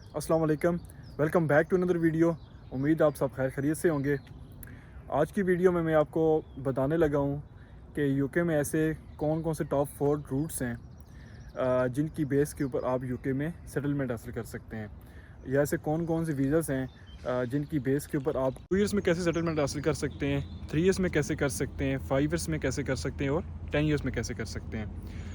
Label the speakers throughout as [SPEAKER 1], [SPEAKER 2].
[SPEAKER 1] अस्सलाम वालेकुम। Welcome back to another video. उम्मीद आप सब खैर खैरियत से होंगे। आज की वीडियो में मैं आपको बताने लगा हूँ कि यूके में ऐसे कौन कौन से टॉप 4 रूट्स हैं जिनकी बेस के ऊपर आप यूके में सेटलमेंट हासिल कर सकते हैं, या ऐसे कौन कौन से वीज़ास हैं जिनकी बेस के ऊपर आप 2 ईयर्स में कैसे सेटलमेंट हासिल कर सकते हैं, 3 ईयर्स में कैसे कर सकते हैं, 5 ईयर्स में कैसे कर सकते हैं और 10 ईयर्स में कैसे कर सकते हैं।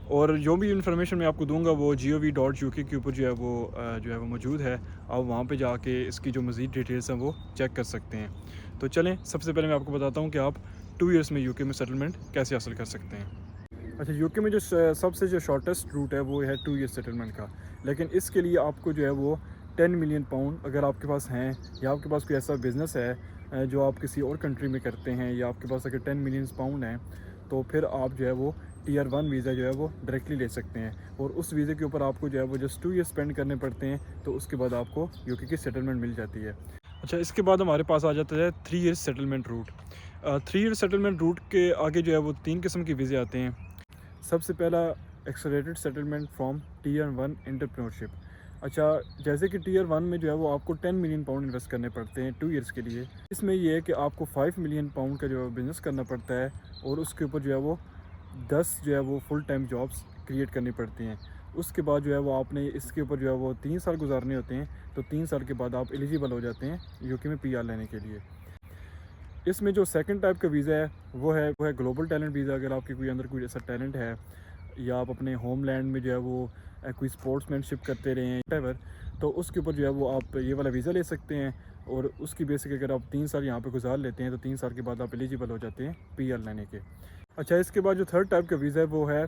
[SPEAKER 1] और जो भी इन्फॉर्मेशन मैं आपको दूंगा वो gov.uk के ऊपर जो है वो मौजूद है। आप वहाँ पे जाके इसकी जो मज़ीद डिटेल्स हैं वो चेक कर सकते हैं। तो चलें, सबसे पहले मैं आपको बताता हूँ कि आप 2 ईयर्स में यूके में सेटलमेंट कैसे हासिल कर सकते हैं। अच्छा, यूके में जो सबसे जो शॉर्टेस्ट रूट है वो है 2 ईयर सेटलमेंट का। लेकिन इसके लिए आपको जो है वो 10 मिलियन पाउंड अगर आपके पास हैं, या आपके पास कोई ऐसा बिज़नेस है जो आप किसी और कंट्री में करते हैं, या आपके पास अगर 10 मिलियन पाउंड हैं, तो फिर आप जो है वो टीयर 1 वीज़ा जो है वो डायरेक्टली ले सकते हैं। और उस वीज़े के ऊपर आपको जो है वो जस्ट 2 ईयर स्पेंड करने पड़ते हैं, तो उसके बाद आपको यूके की सेटलमेंट मिल जाती है। अच्छा, इसके बाद हमारे पास आ जाता है 3 year settlement route. 3 year settlement route के आगे जो है वो 3 किस्म के वीज़े आते हैं। सबसे पहला, accelerated settlement from tier 1 entrepreneurship. अच्छा, जैसे कि टीयर 1 में जो है वो आपको 10 मिलियन पाउंड इन्वेस्ट करने पड़ते हैं 2 ईयर्स के लिए। इसमें ये है कि आपको 5 मिलियन पाउंड का जो है बिज़नेस करना पड़ता है, और उसके ऊपर जो है वो 10 जो है वो फुल टाइम जॉब्स क्रिएट करनी पड़ती हैं। उसके बाद जो है वो आपने इसके ऊपर जो है वो 3 साल गुजारने होते हैं, तो 3 साल के बाद आप एलिजिबल हो जाते हैं यूके में पीआर लेने के लिए। इसमें जो सेकंड टाइप का वीज़ा है वो है ग्लोबल टैलेंट वीज़ा। अगर आपके कोई अंदर कोई ऐसा टैलेंट है, या आप अपने होमलैंड में जो है वो कोई स्पोर्ट्समैनशिप करते रहे हैं एवर, तो उसके ऊपर जो है वो आप ये वाला वीज़ा ले सकते हैं। और उसकी बेसिक अगर आप 3 साल यहाँ पे गुजार लेते हैं, तो 3 साल के बाद आप एलिजिबल हो जाते हैं पीआर लेने के। अच्छा, इसके बाद जो थर्ड टाइप का वीज़ा है वो है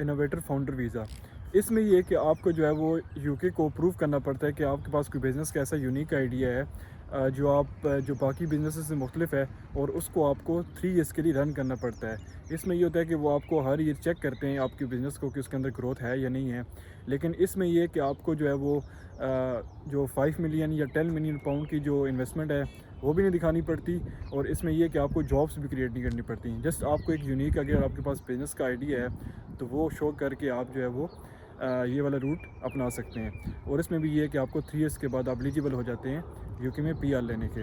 [SPEAKER 1] इनोवेटर फाउंडर वीज़ा। इसमें ये है कि आपको जो है वो यूके को प्रूव करना पड़ता है कि आपके पास कोई बिज़नेस का ऐसा यूनिक आइडिया है जो बाकी बिजनेस से मुख्तलिफ है, और उसको आपको 3 ईयर्स के लिए रन करना पड़ता है। इसमें ये होता है कि वो आपको हर ईयर चेक करते हैं आपके बिज़नेस को कि उसके अंदर ग्रोथ है या नहीं है। लेकिन इसमें ये है कि आपको जो है वो जो 5 मिलियन या 10 मिलियन पाउंड की जो इन्वेस्टमेंट है वो भी नहीं दिखानी पड़ती। और इसमें ये है कि आपको जॉब्स भी क्रिएट नहीं करनी पड़ती। जस्ट आपको एक यूनिक, अगर आपके पास बिज़नेस का आइडिया है, तो वो शो करके आप जो है वो ये वाला रूट अपना सकते हैं। और इसमें भी ये है कि आपको 3 ईयर्स के बाद आप एलिजिबल हो जाते हैं यूके में पीआर लेने के।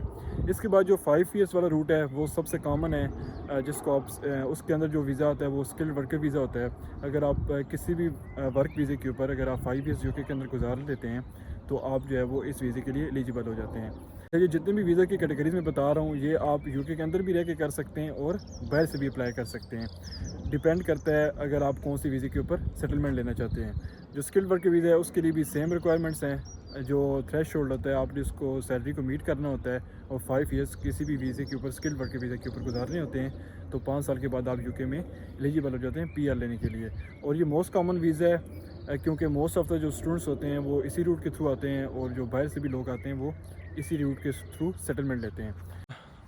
[SPEAKER 1] इसके बाद जो 5 ईयर्स वाला रूट है वो सबसे कॉमन है, जिसको आप उसके अंदर जो वीज़ा होता है वो स्किल्ड वर्कर वीज़ा होता है। अगर आप किसी भी वर्क वीज़े के ऊपर अगर आप 5 ईयर्स यूके के अंदर गुजार लेते हैं, तो आप जो है वो इस वीज़े के लिए एलिजिबल हो जाते हैं। तो ये जितने भी वीज़ा की कैटेगरीज़ में बता रहा हूँ, ये आप यूके के अंदर भी रह के कर सकते हैं और बाहर से भी अप्लाई कर सकते हैं। डिपेंड करता है अगर आप कौन सी वीज़े के ऊपर सेटलमेंट लेना चाहते हैं। जो स्किल्ड वर्कर वीज़ा है उसके लिए भी सेम रिक्वायरमेंट्स हैं। जो थ्रेशोल्ड होता है, आपने उसको सैलरी को मीट करना होता है, और 5 ईयर्स किसी भी वीज़े के ऊपर, स्किल्ड वर्कर वीज़ा के ऊपर गुजारने होते हैं, तो 5 साल के बाद आप यूके में एलिजिबल हो जाते हैं पीआर लेने के लिए। और ये मोस्ट कॉमन वीज़ा है, क्योंकि मोस्ट ऑफ द जो स्टूडेंट्स होते हैं वो इसी रूट के थ्रू आते हैं, और जो बाहर से भी लोग आते हैं वो इसी रूट के थ्रू सेटलमेंट लेते हैं।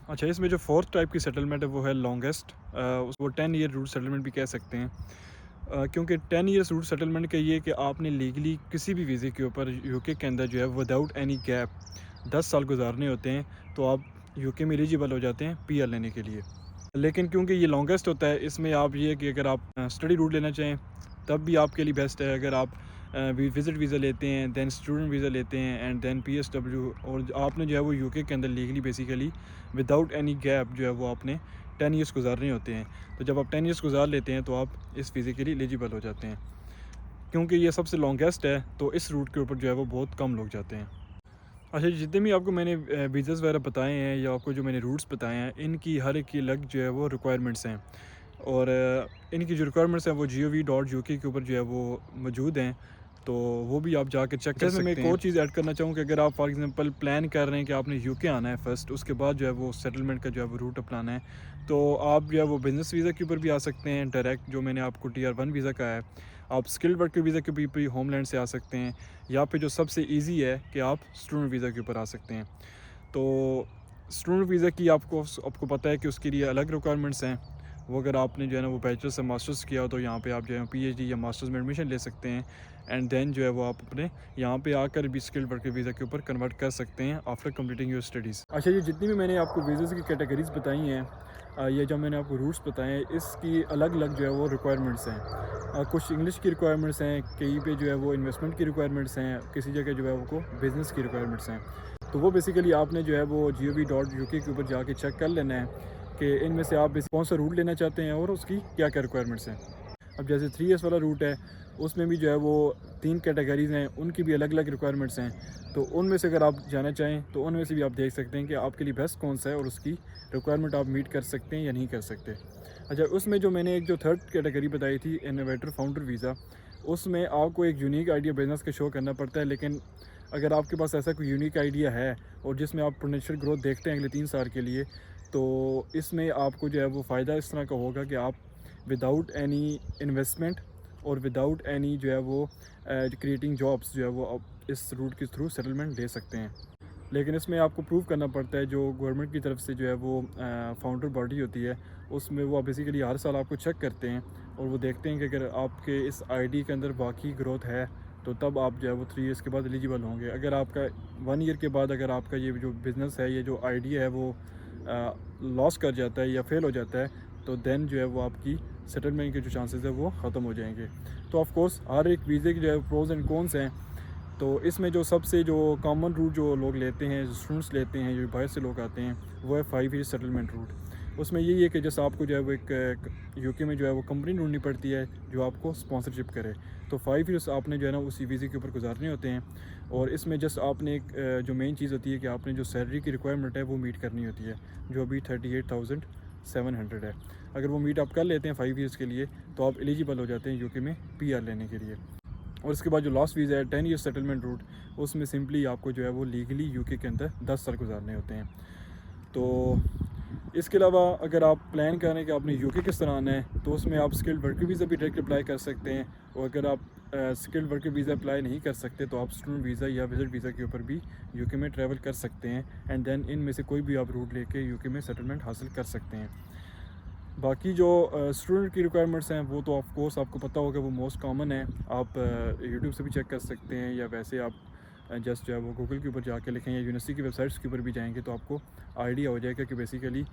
[SPEAKER 1] अच्छा, इसमें जो फोर्थ टाइप की सेटलमेंट है वो है लॉन्गेस्ट, वो 10 ईयर रूट सेटलमेंट भी कह सकते हैं। क्योंकि 10 ईयर्स रूट सेटलमेंट का ये है कि आपने लीगली किसी भी वीज़े के ऊपर यूके के अंदर जो है विदाउट एनी गैप 10 साल गुजारने होते हैं, तो आप यूके में एलिजिबल हो जाते हैं पीआर लेने के लिए। लेकिन क्योंकि ये लॉन्गेस्ट होता है, इसमें आप ये कि अगर आप स्टडी रूट लेना चाहें तब भी आपके लिए बेस्ट है। अगर आप विज़िट वीज़ा लेते हैं, दैन स्टूडेंट वीज़ा लेते हैं, एंड दैन पीएसडब्ल्यू, और आपने जो है वो यूके के अंदर legally basically without any gap जो है वो आपने 10 ईयर्स गुजारने होते हैं। तो जब आप 10 ईयर्स गुजार लेते हैं, तो आप इस वीज़े के लिए एलिजिबल हो जाते हैं। क्योंकि ये सबसे लॉन्गेस्ट है, तो इस रूट के ऊपर जो है वो बहुत कम लोग जाते हैं। अच्छा, जितने भी आपको मैंने वीज़ाज़ वगैरह बताए हैं, या आपको जो मैंने रूट्स बताए हैं, इनकी हर एक की अलग जो है वो रिक्वायरमेंट्स हैं। और इनकी जो रिक्वायरमेंट्स हैं वो gov.uk के ऊपर जो है वो मौजूद हैं, तो वो भी आप जाके चेक कर सकते हैं। मैं एक और चीज़ ऐड करना चाहूँ कि अगर आप फॉर एग्जांपल प्लान कर रहे हैं कि आपने यूके आना है फ़र्स्ट, उसके बाद जो है वो सेटलमेंट का जो है वो रूट अपनाना है, तो आप जो है वो बिज़नेस वीज़ा के ऊपर भी आ सकते हैं डायरेक्ट, जो मैंने आपको टीयर 1 वीज़ा का है। आप स्किल्ड वर्कर वीज़ा के ऊपर भी होमलैंड से आ सकते हैं, या फिर जो सबसे ईजी है कि आप स्टूडेंट वीज़ा के ऊपर आ सकते हैं। तो स्टूडेंट वीज़ा की आपको आपको पता है कि उसके लिए अलग रिक्वायरमेंट्स हैं। वो अगर आपने जो है ना वो बैचलर्स या मास्टर्स किया हो, तो यहाँ पे आप जो है पीएचडी या मास्टर्स में एडमिशन ले सकते हैं, एंड देन जो है वो आप अपने यहाँ पे आकर भी स्किल्ड वर्कर वीज़ा के ऊपर कन्वर्ट कर सकते हैं आफ्टर कंप्लीटिंग योर स्टडीज़। अच्छा, ये जितनी भी मैंने आपको वीज़ाज़ की कैटेगरीज़ बताई हैं, ये जो मैंने आपको रूट्स बताए हैं, इसकी अलग अलग जो है वो रिक्वायरमेंट्स हैं। कुछ इंग्लिश की रिक्वायरमेंट्स हैं, कहीं पे जो है वो इन्वेस्टमेंट की रिक्वायरमेंट्स हैं, किसी जगह जो है वो बिज़नेस की रिक्वायरमेंट्स हैं। तो वो बेसिकली आपने जो है वो gov.uk के ऊपर जाके चेक कर लेना है कि इनमें से आप कौन सा रूट लेना चाहते हैं और उसकी क्या क्या रिक्वायरमेंट्स हैं। अब जैसे 3S वाला रूट है, उसमें भी जो है वो 3 कैटेगरीज़ हैं, उनकी भी अलग अलग रिक्वायरमेंट्स हैं। तो उनमें से अगर आप जाना चाहें तो उनमें से भी आप देख सकते हैं कि आपके लिए बेस्ट कौन सा है और उसकी रिक्वायरमेंट आप मीट कर सकते हैं या नहीं कर सकते। अच्छा, उसमें जो मैंने एक जो थर्ड कैटेगरी बताई थी, इनोवेटर फाउंडर वीज़ा, उसमें आपको एक यूनिक आइडिया बिज़नेस का शो करना पड़ता है। लेकिन अगर आपके पास ऐसा कोई यूनिक आइडिया है और जिसमें आप पोटेंशियल ग्रोथ देखते हैं अगले 3 साल के लिए, तो इसमें आपको जो है वो फ़ायदा इस तरह का होगा कि आप विदाउट एनी इन्वेस्टमेंट और विदाउट एनी जो है वो क्रिएटिंग जॉब्स जो है वो आप इस रूट के थ्रू सेटलमेंट ले सकते हैं। लेकिन इसमें आपको प्रूव करना पड़ता है, जो गवर्नमेंट की तरफ से जो है वो फाउंडर बॉडी होती है, उसमें वो बेसिकली हर साल आपको चेक करते हैं और वो देखते हैं कि अगर आपके इस आईडी के अंदर वाकई ग्रोथ है तो तब आप जो है वो 3 ईयर्स के बाद एलिजिबल होंगे। अगर आपका 1 ईयर के बाद अगर आपका ये जो बिज़नेस है, ये जो आइडिया है वो लॉस कर जाता है या फेल हो जाता है, तो देन जो है वो आपकी सेटलमेंट के जो चांसेस है वो ख़त्म हो जाएंगे। तो ऑफ कोर्स हर एक वीज़े के जो है प्रोज एंड कॉन्स हैं। तो इसमें जो सबसे जो कॉमन रूट जो लोग लेते हैं, जो स्टूडेंट्स लेते हैं, जो बाहर से लोग आते हैं, वो है 5 ईयर सेटलमेंट रूट। उसमें यही है कि जैसे आपको जो है वो एक यूके में जो है वो कंपनी ढूंढनी पड़ती है जो आपको स्पॉन्सरशिप करे। तो 5 ईयर्स आपने जो है ना उसी वीज़े के ऊपर गुजारने होते हैं। और इसमें जस्ट आपने एक जो मेन चीज़ होती है कि आपने जो सैलरी की रिक्वायरमेंट है वो मीट करनी होती है, जो अभी 38,700 है। अगर वो मीट आप कर लेते हैं 5 ईयर्स के लिए, तो आप एलिजिबल हो जाते हैं यूके में PR लेने के लिए। और इसके बाद जो लास्ट वीज़ा है 10 ईयर सेटलमेंट रूट, उसमें सिंपली आपको जो है वो लीगली यूके के अंदर 10 साल गुजारने होते हैं। तो इसके अलावा अगर आप प्लान करें कि आपने यूके किस तरह आना है, तो उसमें आप स्किल्ड वर्कर वीज़ा भी डायरेक्ट अप्लाई कर सकते हैं। और अगर आप स्किल्ड वर्कर वीज़ा अप्लाई नहीं कर सकते तो आप स्टूडेंट वीज़ा या विजिट वीज़ा के ऊपर भी यूके में ट्रैवल कर सकते हैं। एंड देन इनमें से कोई भी आप रूट लेके यूके में सेटलमेंट हासिल कर सकते हैं। बाकी जो स्टूडेंट की रिक्वायरमेंट्स हैं वो तो ऑफ कोर्स आपको पता होगा, वो मोस्ट कॉमन है। आप यूट्यूब से भी चेक कर सकते हैं, या वैसे आप जस्ट जो है वो गूगल के ऊपर जाके लिखें या यूनिवर्सिटी की वेबसाइट्स के ऊपर भी जाएंगे तो आपको आइडिया हो जाएगा कि बेसिकली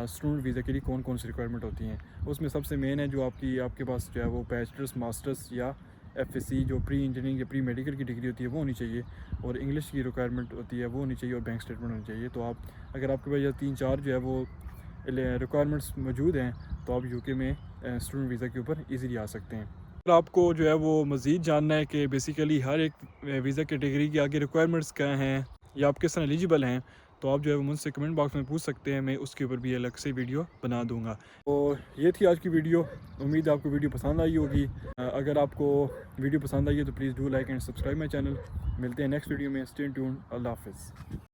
[SPEAKER 1] स्टूडेंट वीज़ा के लिए कौन कौन सी रिक्वायरमेंट होती हैं। उसमें सबसे मेन है जो आपके पास जो है वो बैचलर्स, मास्टर्स या FSc जो प्री इंजीनियरिंग या प्री मेडिकल की डिग्री होती है वो होनी चाहिए। और इंग्लिश की रिक्वायरमेंट होती है वो होनी चाहिए, और बैंक स्टेटमेंट होनी चाहिए। तो आप अगर आपके पास ये 3-4 जो है वो रिक्वायरमेंट्स मौजूद हैं तो आप यूके में स्टूडेंट वीज़ा के ऊपर इजीली आ सकते हैं। अगर आपको जो है वो मज़ीद जानना है कि बेसिकली हर एक वीज़ा कैटेगरी की आगे रिक्वायरमेंट्स क्या हैं या आप किस तरह एलिजिबल हैं, तो आप जो है वो मुझसे कमेंट बॉक्स में पूछ सकते हैं, मैं उसके ऊपर भी अलग से वीडियो बना दूंगा। तो ये थी आज की वीडियो, उम्मीद है आपको वीडियो पसंद आई होगी। अगर आपको वीडियो पसंद आई है तो please do like and subscribe my channel. मिलते हैं नेक्स्ट वीडियो में। Stay tuned. अल्लाह हाफ़िज़।